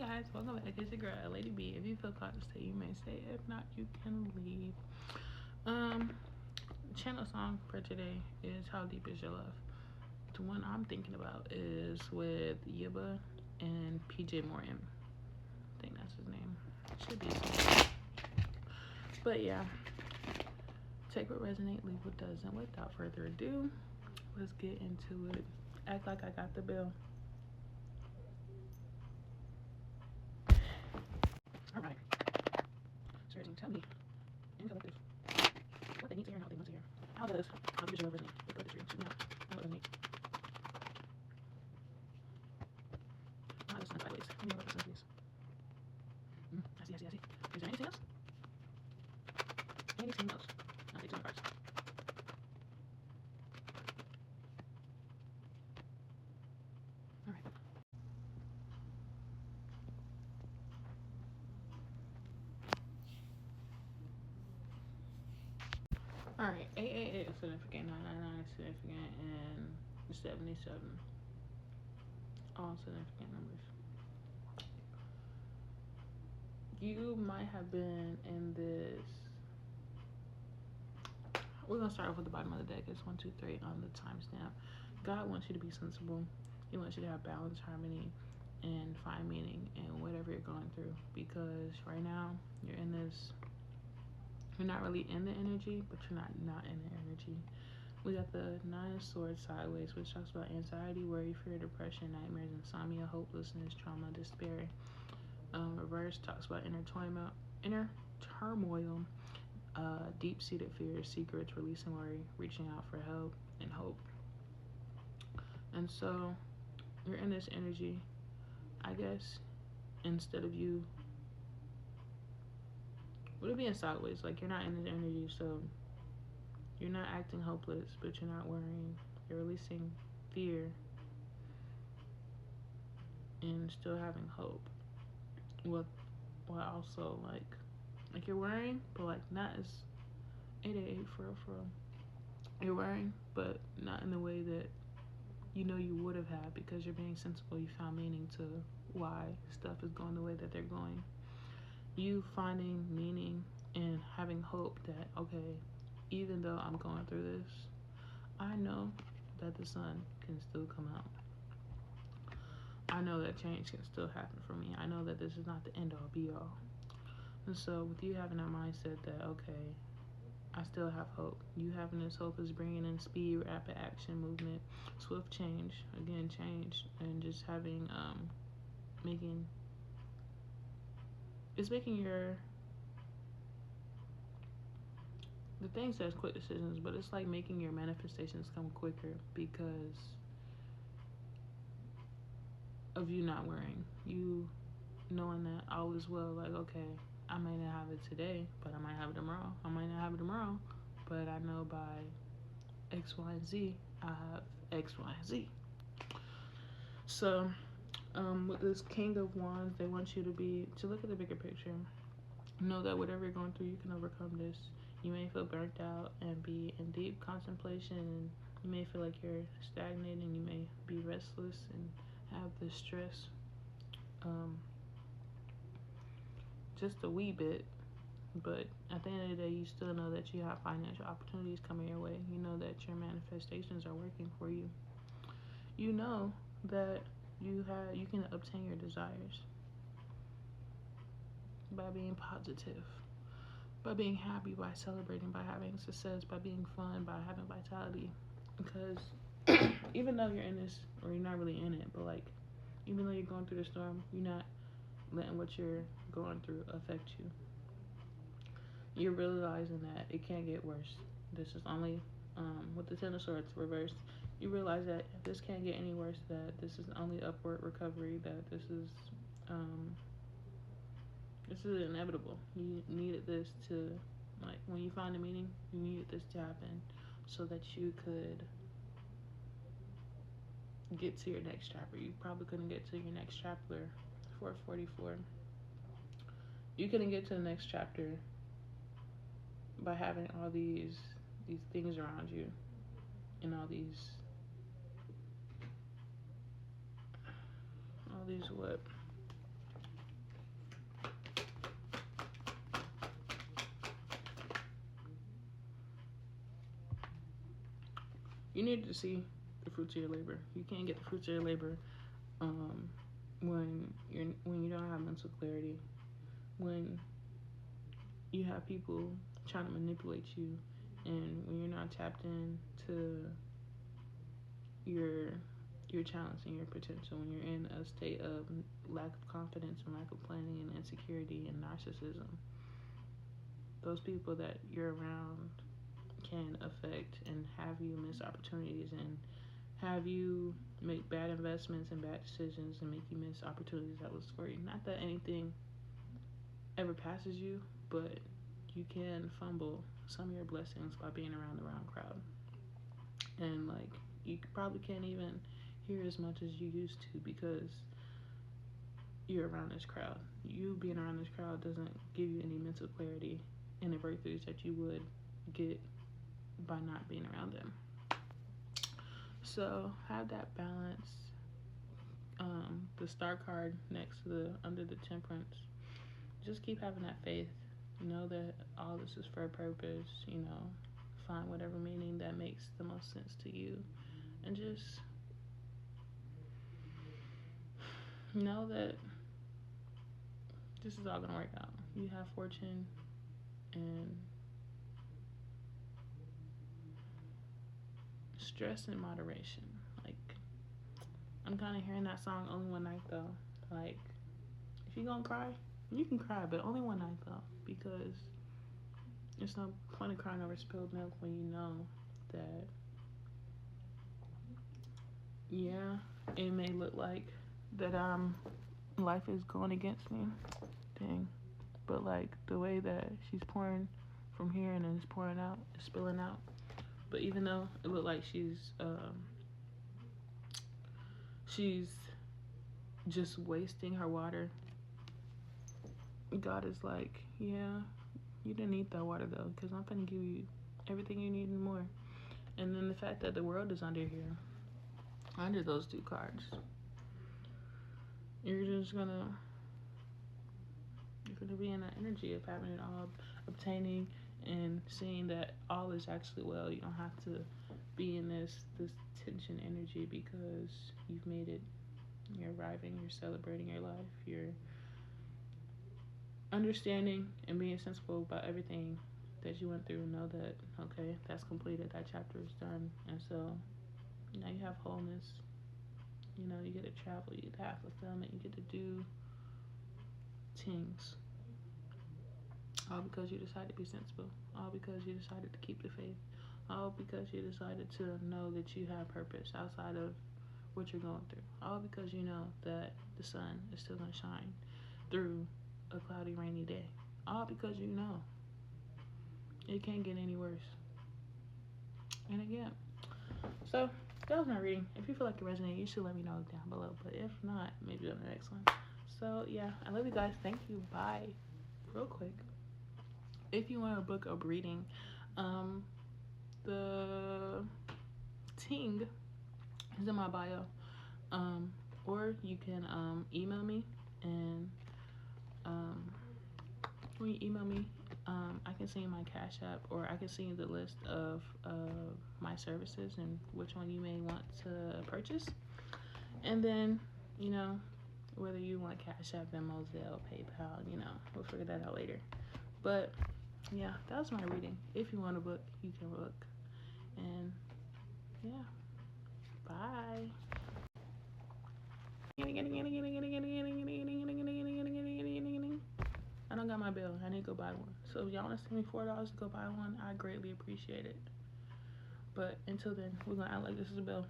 Guys, welcome back. It's your girl, Lady B. If you feel called to stay, you may stay. If not, you can leave. Um, Channel song for today is "How Deep Is Your Love." The one I'm thinking about is with Yiba and PJ Morton. I think that's his name. Should be his name. But yeah, take what resonates, leave what doesn't. Without further ado, let's get into it. Act like I got the bill. All right. Seriously, tell me in collective what they need to hear and how they want to hear. How does your love resonate with poetry? Shoot me out. How it resonates. Oh, I listen sideways. Let me know what this is. I see. Is there anything else? Anything else? I'll take two parts. All right. All right. 888 is significant. 999 is significant, and 77 all significant numbers. You might have been in this. We're gonna start off with the bottom of the deck. It's 1, 2, 3 on the timestamp. God wants you to be sensible. He wants you to have balance, harmony, and find meaning in whatever you're going through. Because right now you're in this. You're not really in the energy, but you're not in the energy. We got the Nine of Swords sideways, which talks about anxiety, worry, fear, depression, nightmares, insomnia, hopelessness, trauma, despair. Reverse talks about inner turmoil, deep-seated fears, secrets, releasing worry, reaching out for help and hope. And so you're in this energy. I guess instead of you, would it being sideways? Like you're not in this energy, so you're not acting hopeless, but you're not worrying. You're releasing fear and still having hope. While also like you're worrying, but like not as 888 for real. You're worrying, but not in the way that you know you would have had because you're being sensible. You found meaning to why stuff is going the way that they're going. You finding meaning and having hope that, okay, even though I'm going through this, I know that the sun can still come out. I know that change can still happen for me. I know that this is not the end all be all. And so with you having that mindset that, okay, I still have hope. You having this hope is bringing in speed, rapid action, movement, swift change. Again, change, and just having making your the thing says quick decisions, but it's like making your manifestations come quicker because of you not worrying. You knowing that all is well. Like, okay, I may not have it today, but I might have it tomorrow. I might not have it tomorrow, but I know by X, Y, and Z, I have X, Y, and Z. So, with this King of Wands, they want you to look at the bigger picture. Know that whatever you're going through, you can overcome this. You may feel burnt out and be in deep contemplation, and you may feel like you're stagnating. You may be restless and have this stress, just a wee bit. But at the end of the day, you still know that you have financial opportunities coming your way. You know that your manifestations are working for you. You know that you can obtain your desires by being positive, by being happy, by celebrating, by having success, by being fun, by having vitality. Because even though you're in this, or you're not really in it, but like, even though you're going through the storm, you're not letting what you're going through affect you. You're realizing that it can't get worse. This is only, with the Ten of Swords reversed, you realize that if this can't get any worse, that this is only upward recovery, that this is inevitable. You needed this to, like, when you find a meaning, you needed this to happen so that you could get to your next chapter. You probably couldn't get to your next chapter. 444. You couldn't get to the next chapter by having all these things around you and all these what You need to see the fruits of your labor. You can't get the fruits of your labor um, when you don't have mental clarity, when you have people trying to manipulate you, and when you're not tapped in to your talents and your potential, when you're in a state of lack of confidence and lack of planning and insecurity and narcissism. Those people that you're around can affect and have you miss opportunities and have you make bad investments and bad decisions and make you miss opportunities that was for you. Not that anything ever passes you, but you can fumble some of your blessings by being around the wrong crowd. And like you probably can't even hear as much as you used to because you're around this crowd. You being around this crowd doesn't give you any mental clarity and the breakthroughs that you would get by not being around them. So have that balance. The star card next to the under the temperance. Just keep having that faith. Know that all this is for a purpose. Find whatever meaning that makes the most sense to you, and just know that this is all gonna work out. You have fortune, and stress in moderation. Like, I'm kind of hearing that song Only One Night though. Like, if you're gonna cry, you can cry, but only one night though, because there's no point of crying over spilled milk when you know that, yeah, it may look like that life is going against me. Dang. But like the way that she's pouring from here and then it's pouring out, it's spilling out. But even though it looked like she's just wasting her water, God is like, yeah, you didn't need that water though, because I'm gonna give you everything you need and more. And then the fact that the world is under here, under those two cards, you're gonna be in that energy of having it all, obtaining and seeing that all is actually well. You don't have to be in this tension energy because you've made it. You're arriving, you're celebrating your life, you're understanding and being sensible about everything that you went through. Know that, okay, that's completed, that chapter is done. And so now you have wholeness. You get to travel, you get to have fulfillment, you get to do things, all because you decided to be sensible, all because you decided to keep the faith, all because you decided to know that you have purpose outside of what you're going through, all because you know that the sun is still going to shine through a cloudy, rainy day, all because you know it can't get any worse. And again, so that was my reading. If you feel like it resonated, you should let me know down below, but if not, maybe on the next one. So yeah, I love you guys. Thank you. Bye. Real quick, if you want a book of reading, the Ting is in my bio, or you can email me, and when you email me, I can send you my Cash App, or I can send you the list of my services and which one you may want to purchase. And then, whether you want Cash App, Venmo, Zelle, PayPal, we'll figure that out later. But yeah, that was my reading. If you want a book, you can look. And yeah, bye. I don't got my bill. I need to go buy one. So if y'all want to send me $4 to go buy one, I greatly appreciate it. But until then, we're going to act like this is a bill.